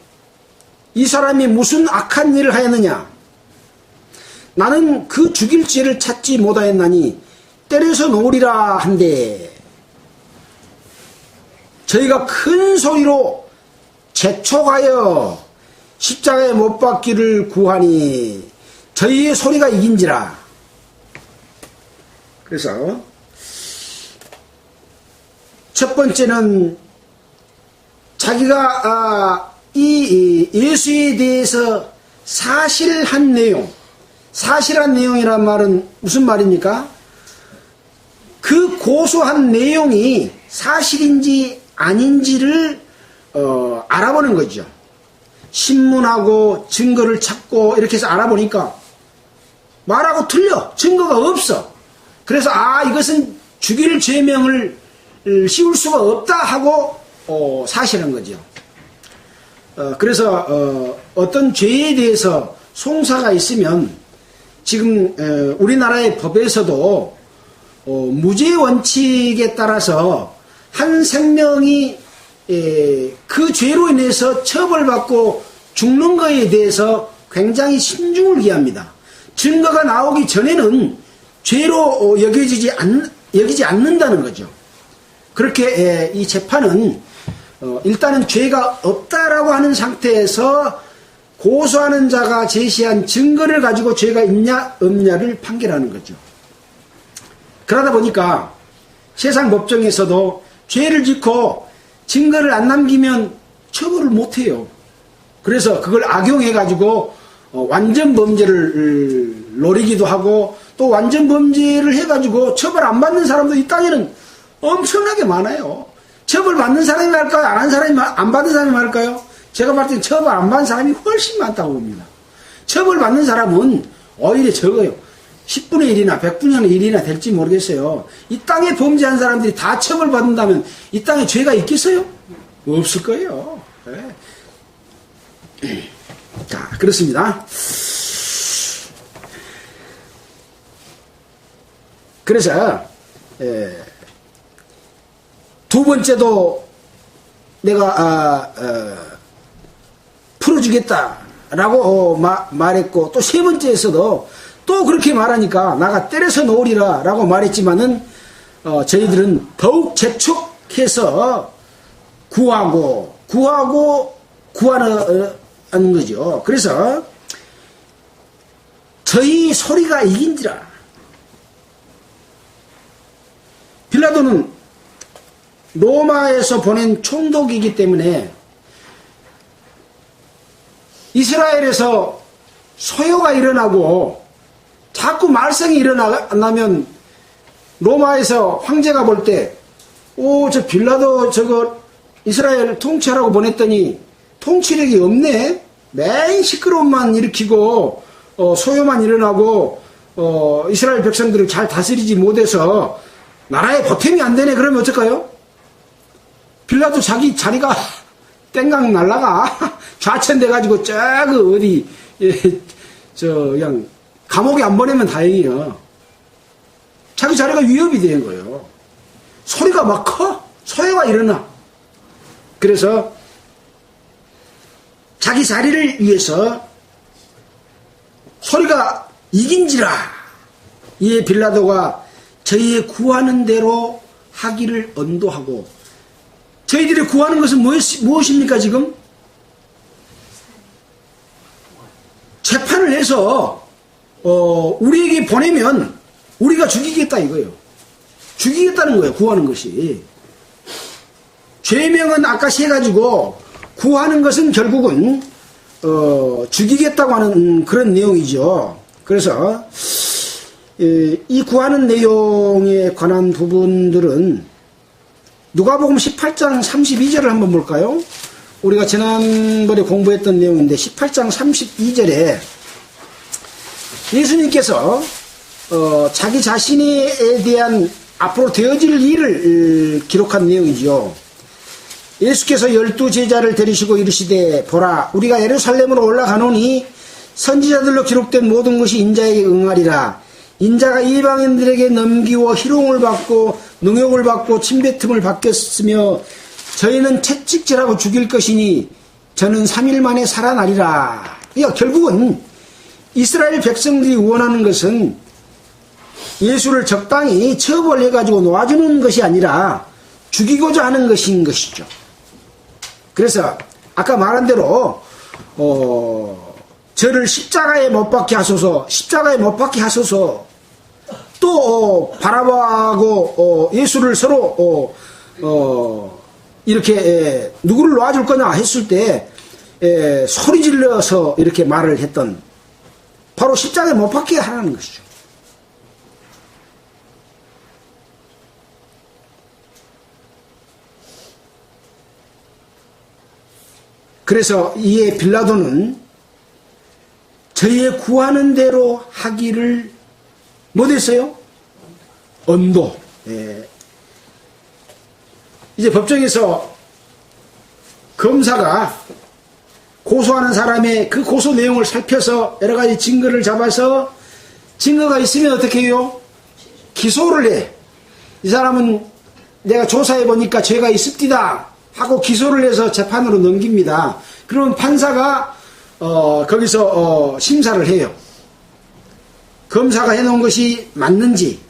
Speaker 1: 이 사람이 무슨 악한 일을 하였느냐? 나는 그 죽일 죄를 찾지 못하였나니 때려서 놓으리라 한데 저희가 큰 소리로 재촉하여 십자가에 못 박기를 구하니 저희의 소리가 이긴지라. 그래서 첫 번째는 자기가 이 예수에 대해서 사실한 내용이란 말은 무슨 말입니까? 그 고소한 내용이 사실인지 아닌지를 알아보는 거죠. 신문하고 증거를 찾고 이렇게 해서 알아보니까 말하고 틀려. 증거가 없어. 그래서 이것은 죽일 죄명을 씌울 수가 없다 하고 사실한 거죠. 그래서 어떤 죄에 대해서 송사가 있으면 지금 우리나라의 법에서도 무죄 원칙에 따라서 한 생명이 그 죄로 인해서 처벌받고 죽는 것에 대해서 굉장히 신중을 기합니다. 증거가 나오기 전에는 죄로 여기지 않는다는 거죠. 그렇게 이 재판은 일단은 죄가 없다라고 하는 상태에서 고소하는 자가 제시한 증거를 가지고 죄가 있냐 없냐를 판결하는 거죠. 그러다 보니까 세상 법정에서도 죄를 짓고 증거를 안 남기면 처벌을 못해요. 그래서 그걸 악용해가지고 완전 범죄를 노리기도 하고 또 완전 범죄를 해가지고 처벌 안 받는 사람도 이 땅에는 엄청나게 많아요. 처벌 받는 사람이 많을까요? 안 한 사람이 안 받은 사람이 많을까요? 제가 봤을 때 처벌 안 받는 사람이 훨씬 많다고 봅니다. 처벌 받는 사람은 오히려 적어요. 10분의 1이나 100분의 1이나 될지 모르겠어요. 이 땅에 범죄한 사람들이 다 처벌 받는다면 이 땅에 죄가 있겠어요? 없을 거예요. 네. 자, 그렇습니다. 그래서 두 번째도 내가 풀어주겠다라고 말했고 또 세 번째에서도 또 그렇게 말하니까 나가 때려서 놓으리라 라고 말했지만은 저희들은 더욱 재촉해서 구하는 거죠. 그래서 저희 소리가 이긴지라. 빌라도는 로마에서 보낸 총독이기 때문에 이스라엘에서 소요가 일어나고 자꾸 말썽이 일어나면 로마에서 황제가 볼 때 저 빌라도 저거 이스라엘 통치하라고 보냈더니 통치력이 없네. 매일 시끄러움만 일으키고 소요만 일어나고 이스라엘 백성들을 잘 다스리지 못해서 나라에 보탬이 안 되네. 그러면 어떨까요? 빌라도 자기 자리가 땡강 날라가 좌천돼가지고 어디 그냥 감옥에 안 보내면 다행이에요. 자기 자리가 위협이 되는 거예요. 소리가 막 커. 소요가 일어나. 그래서 자기 자리를 위해서 소리가 이긴지라. 이에 빌라도가 저희의 구하는 대로 하기를 언도하고, 저희들이 구하는 것은 무엇입니까 지금? 재판을 해서 우리에게 보내면 우리가 죽이겠다 이거예요. 죽이겠다는 거예요. 구하는 것이. 죄명은 아까 해가지고 구하는 것은 결국은 죽이겠다고 하는 그런 내용이죠. 그래서 이 구하는 내용에 관한 부분들은 누가복음 18장 32절을 한번 볼까요? 우리가 지난번에 공부했던 내용인데 18장 32절에 예수님께서 자기 자신에 대한 앞으로 되어질 일을 기록한 내용이죠. 예수께서 12제자를 데리시고 이르시되 보라 우리가 예루살렘으로 올라가노니 선지자들로 기록된 모든 것이 인자에게 응하리라. 인자가 이방인들에게 넘기워 희롱을 받고 능욕을 받고 침뱉음을 받겠으며 저희는 채찍질하고 죽일 것이니 저는 3일 만에 살아나리라. 그러니까 결국은 이스라엘 백성들이 원하는 것은 예수를 적당히 처벌해가지고 놓아주는 것이 아니라 죽이고자 하는 것인 것이죠. 그래서 아까 말한 대로 저를 십자가에 못 박게 하소서, 십자가에 못 박게 하소서. 또 바라바하고 예수를 서로 이렇게 누구를 놓아줄 거냐 했을 때 소리 질러서 이렇게 말을 했던, 바로 십자가에 못 박게 하라는 것이죠. 그래서 이에 빌라도는 저희의 구하는 대로 하기를 못했어요? 언도. 이제 법정에서 검사가 고소하는 사람의 그 고소 내용을 살펴서 여러 가지 증거를 잡아서 증거가 있으면 어떻게 해요? 기소를 해. 이 사람은 내가 조사해 보니까 죄가 있습니다 하고 기소를 해서 재판으로 넘깁니다. 그러면 판사가 거기서 심사를 해요. 검사가 해놓은 것이 맞는지.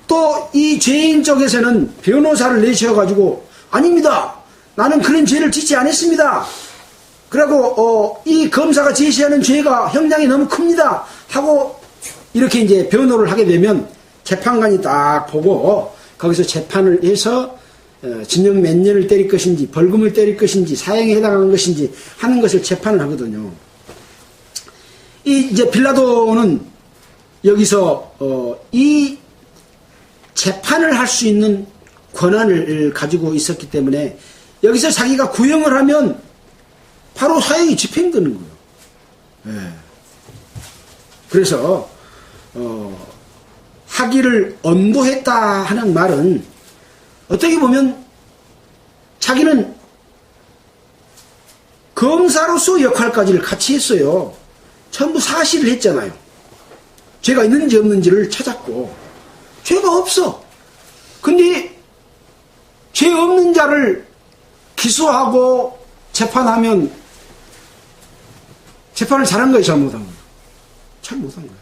Speaker 1: 또 이 죄인 쪽에서는 변호사를 내셔가지고 아닙니다. 나는 그런 죄를 짓지 않았습니다. 그리고 이 검사가 제시하는 죄가 형량이 너무 큽니다 하고 이렇게 이제 변호를 하게 되면 재판관이 딱 보고 거기서 재판을 해서 징역 몇 년을 때릴 것인지 벌금을 때릴 것인지 사형에 해당하는 것인지 하는 것을 재판을 하거든요. 이제 빌라도는 여기서 이 재판을 할 수 있는 권한을 가지고 있었기 때문에 여기서 자기가 구형을 하면 바로 사형이 집행되는 거예요. 그래서 하기를 언도했다 하는 말은 어떻게 보면 자기는 검사로서 역할까지를 같이 했어요. 전부 사실을 했잖아요. 죄가 있는지 없는지를 찾았고, 죄가 없어. 근데 죄 없는 자를 기소하고 재판하면 재판을 잘한 거예요, 잘못한 거예요? 잘못한 거예요.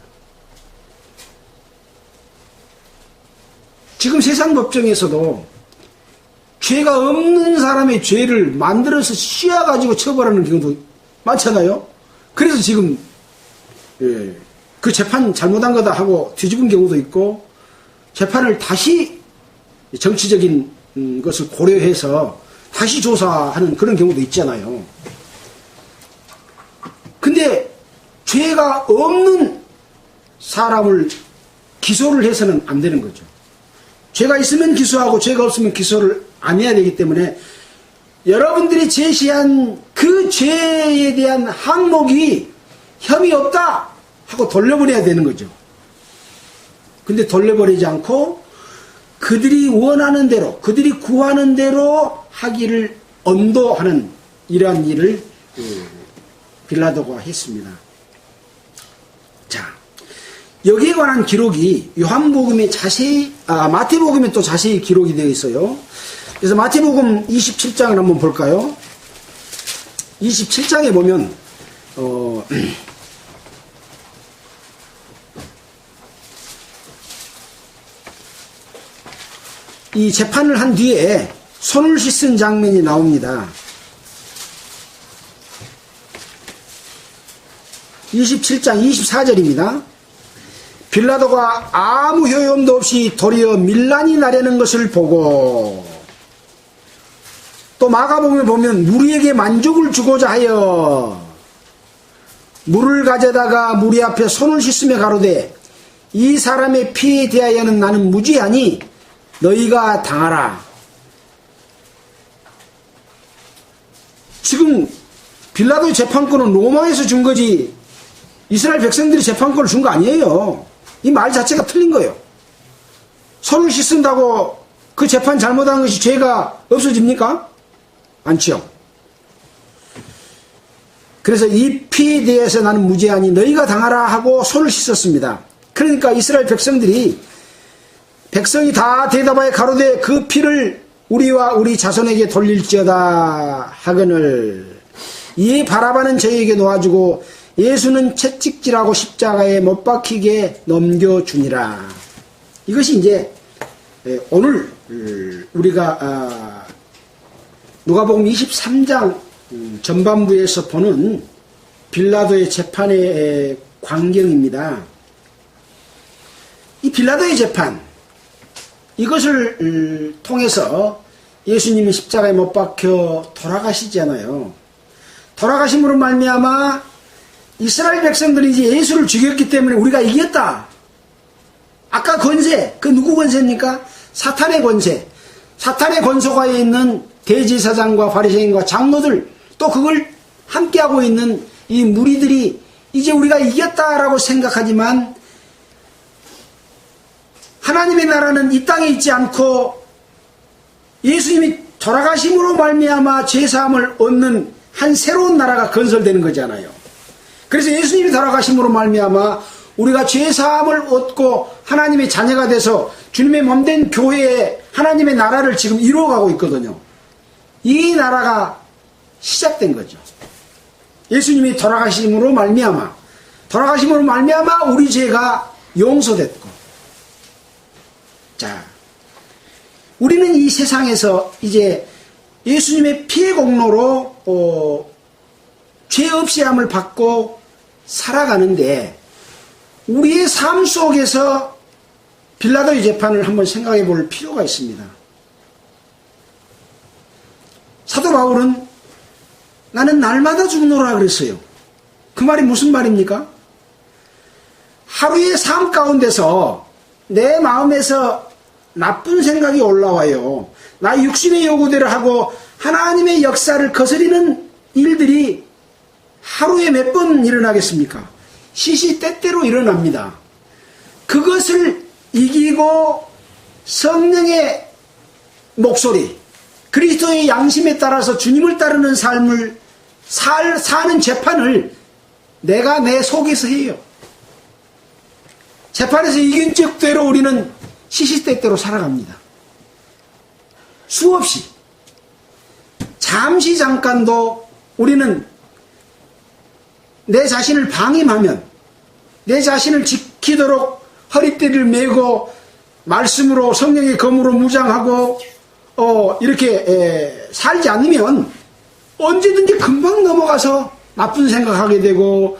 Speaker 1: 지금 세상 법정에서도 죄가 없는 사람의 죄를 만들어서 씌워가지고 처벌하는 경우도 많잖아요. 그래서 지금 그 재판 잘못한 거다 하고 뒤집은 경우도 있고, 재판을 다시 정치적인 것을 고려해서 다시 조사하는 그런 경우도 있잖아요. 근데 죄가 없는 사람을 기소를 해서는 안 되는 거죠. 죄가 있으면 기소하고 죄가 없으면 기소를 안 해야 되기 때문에 여러분들이 제시한 그 죄에 대한 항목이 혐의 없다 하고 돌려보내야 되는 거죠. 근데 돌려버리지 않고 그들이 원하는 대로, 그들이 구하는 대로 하기를 언도하는 이러한 일을 빌라도가 했습니다. 자, 여기에 관한 기록이 요한복음에 자세히, 마태복음에 또 자세히 기록이 되어 있어요. 그래서 마태복음 27장을 한번 볼까요? 27장에 보면 이 재판을 한 뒤에 손을 씻은 장면이 나옵니다. 27장 24절입니다. 빌라도가 아무 효용도 없이 도리어 밀란이 나려는 것을 보고, 또 마가복음에 보면 무리에게 만족을 주고자 하여 물을 가져다가 무리 앞에 손을 씻으며 가로되, 이 사람의 피에 대하여는 나는 무죄하니 너희가 당하라. 지금 빌라도의 재판권은 로마에서 준 거지 이스라엘 백성들이 재판권을 준 거 아니에요. 이 말 자체가 틀린 거예요. 손을 씻는다고 그 재판 잘못한 것이 죄가 없어집니까? 않지요. 그래서 이 피에 대해서 나는 무죄하니 너희가 당하라 하고 손을 씻었습니다. 그러니까 이스라엘 백성이 다 대답하여 가로되 그 피를 우리와 우리 자손에게 돌릴지어다 하거늘, 이에 바라바는 저희에게 놓아주고 예수는 채찍질하고 십자가에 못 박히게 넘겨주니라. 이것이 이제 오늘 우리가 누가복음 23장 전반부에서 보는 빌라도의 재판의 광경입니다. 이 빌라도의 재판, 이것을 통해서 예수님이 십자가에 못 박혀 돌아가시잖아요. 돌아가심으로 말미암아 이스라엘 백성들이 이제 예수를 죽였기 때문에 우리가 이겼다. 아까 권세, 그 누구 권세입니까? 사탄의 권세. 사탄의 권속하에 있는 대제사장과 바리새인과 장로들, 또 그걸 함께하고 있는 이 무리들이 이제 우리가 이겼다라고 생각하지만, 하나님의 나라는 이 땅에 있지 않고 예수님이 돌아가심으로 말미암아 죄사함을 얻는 한 새로운 나라가 건설되는 거잖아요. 그래서 예수님이 돌아가심으로 말미암아 우리가 죄사함을 얻고 하나님의 자녀가 돼서 주님의 몸된 교회에 하나님의 나라를 지금 이루어가고 있거든요. 이 나라가 시작된 거죠. 예수님이 돌아가심으로 말미암아 우리 죄가 용서됐고, 자, 우리는 이 세상에서 이제 예수님의 피의 공로로 죄 없이 함을 받고 살아가는데, 우리의 삶 속에서 빌라도의 재판을 한번 생각해 볼 필요가 있습니다. 사도 바울은 나는 날마다 죽노라 그랬어요. 그 말이 무슨 말입니까? 하루의 삶 가운데서 내 마음에서 나쁜 생각이 올라와요. 나의 육신의 요구대로 하고 하나님의 역사를 거스리는 일들이 하루에 몇 번 일어나겠습니까? 시시때때로 일어납니다. 그것을 이기고 성령의 목소리, 그리스도의 양심에 따라서 주님을 따르는 삶을 사는 재판을 내가 내 속에서 해요. 재판에서 이긴 적대로 우리는 시시때때로 살아갑니다. 수없이 잠시 잠깐도 우리는 내 자신을 방임하면, 내 자신을 지키도록 허리띠를 메고 말씀으로 성령의 검으로 무장하고 이렇게 살지 않으면 언제든지 금방 넘어가서 나쁜 생각하게 되고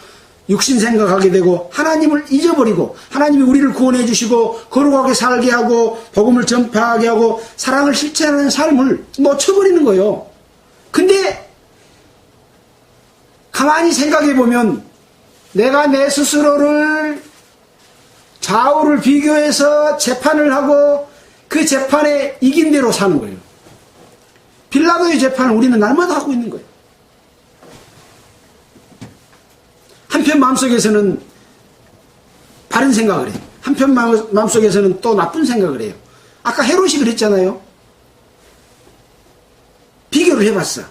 Speaker 1: 육신 생각하게 되고 하나님을 잊어버리고, 하나님이 우리를 구원해 주시고 거룩하게 살게 하고 복음을 전파하게 하고 사랑을 실천하는 삶을 놓쳐버리는 거예요. 근데 가만히 생각해 보면 내가 내 스스로를 좌우를 비교해서 재판을 하고 그 재판에 이긴 대로 사는 거예요. 빌라도의 재판을 우리는 날마다 하고 있는 거예요. 한편 마음속에서는 바른 생각을 해요. 한편 마음속에서는 또 나쁜 생각을 해요. 아까 헤롯이 그랬잖아요. 비교를 해봤어.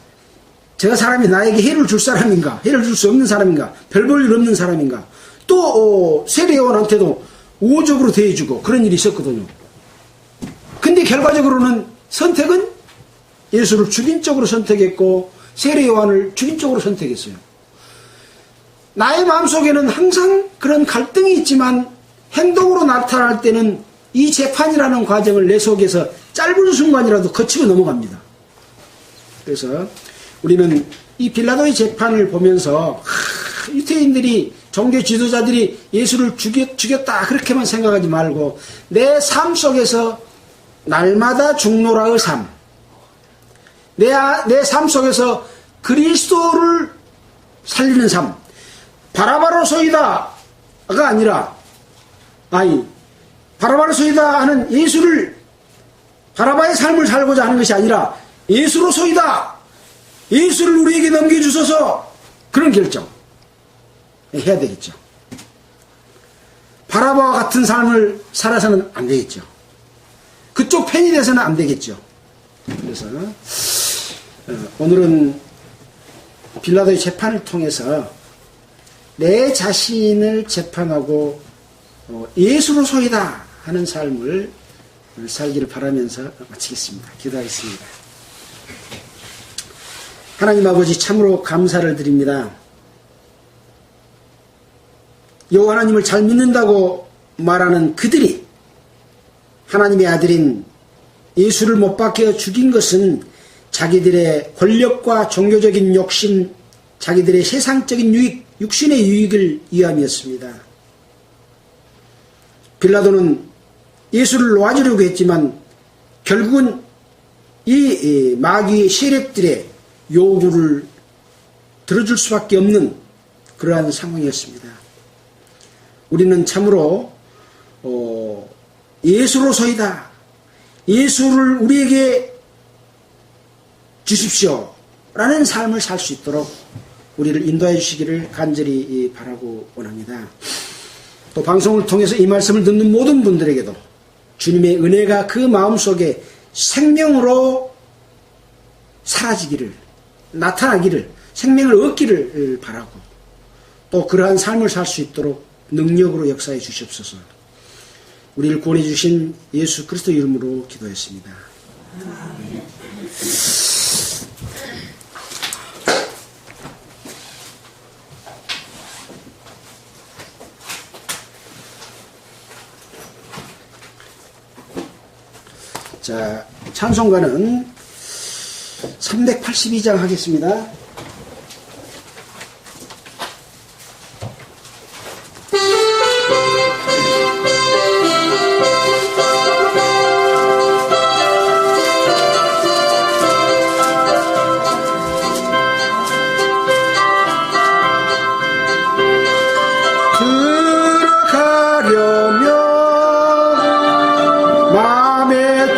Speaker 1: 저 사람이 나에게 해를 줄 사람인가, 해를 줄 수 없는 사람인가, 별 볼 일 없는 사람인가. 또 세례요한한테도 우호적으로 대해주고 그런 일이 있었거든요. 근데 결과적으로는 선택은 예수를 죽인 쪽으로 선택했고 세례 요한을 죽인 쪽으로 선택했어요. 나의 마음속에는 항상 그런 갈등이 있지만 행동으로 나타날 때는 이 재판이라는 과정을 내 속에서 짧은 순간이라도 거치고 넘어갑니다. 그래서 우리는 이 빌라도의 재판을 보면서 유대인들이 종교 지도자들이 예수를 죽였다 그렇게만 생각하지 말고 내 삶 속에서 날마다 죽노라의 삶, 내 삶 속에서 그리스도를 살리는 삶, 바라바로소이다가 아니라 바라바로소이다 하는 예수를 바라바의 삶을 살고자 하는 것이 아니라 예수로소이다, 예수를 우리에게 넘겨주소서, 그런 결정 해야 되겠죠. 바라바와 같은 삶을 살아서는 안 되겠죠. 그쪽 편이 돼서는 안 되겠죠. 그래서 오늘은 빌라도의 재판을 통해서 내 자신을 재판하고 예수로소이다 하는 삶을 살기를 바라면서 마치겠습니다. 기도하겠습니다. 하나님 아버지, 참으로 감사를 드립니다. 여호와 하나님을 잘 믿는다고 말하는 그들이 하나님의 아들인 예수를 못 박혀 죽인 것은 자기들의 권력과 종교적인 욕심, 자기들의 세상적인 유익, 육신의 유익을 위함이었습니다. 빌라도는 예수를 놓아주려고 했지만 결국은 이 마귀의 세력들의 요구를 들어줄 수밖에 없는 그러한 상황이었습니다. 우리는 참으로 예수로소이다, 예수를 우리에게 주십시오 라는 삶을 살 수 있도록 우리를 인도해 주시기를 간절히 바라고 원합니다. 또 방송을 통해서 이 말씀을 듣는 모든 분들에게도 주님의 은혜가 그 마음속에 생명으로 사라지기를, 나타나기를, 생명을 얻기를 바라고 또 그러한 삶을 살 수 있도록 능력으로 역사해 주시옵소서. 우리를 구원해 주신 예수 그리스도 이름으로 기도했습니다. 자, 찬송가는 382장 하겠습니다.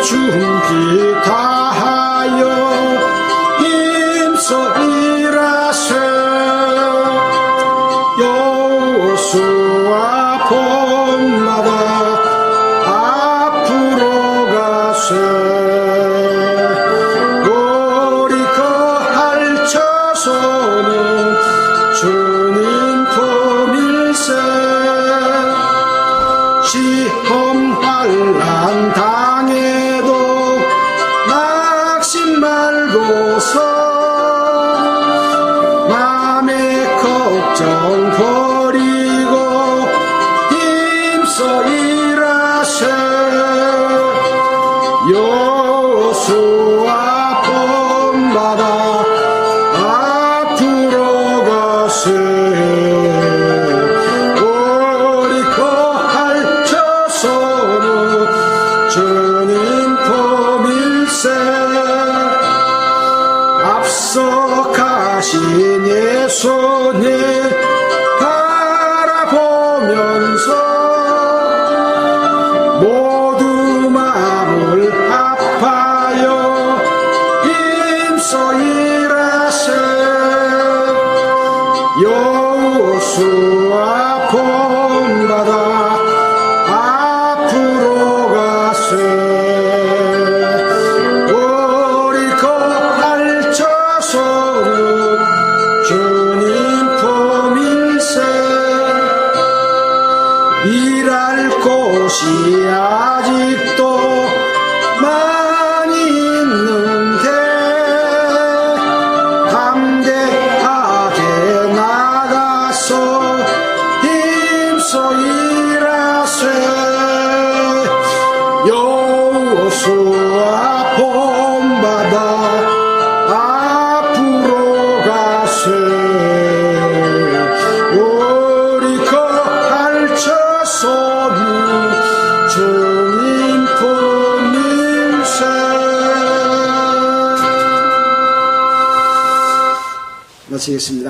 Speaker 2: 준비 다하여 힘써 일하세. 여호수아 봄마다 앞으로 가세. 우리 거할 처소는 주님 품일세. 시험 환난 당해도 낙심 말고서 맘의 걱정 버리고 힘써 일하세. 여호수아 본받아 앞으로 가세. 우리 거할 처소는 주님 품일세. 앞서 가신 예수님 바라보면서 모두 마음을 아파요 힘써 일하세. 여호수아 본받아 앞으로 가세. 우리 거할 처소는 주님 품일세. 일할 곳이 아직도 많이 있는데 예수와 본받아 앞으로 가세 우리 거할처소니 주님 품일세.
Speaker 1: 마치겠습니다.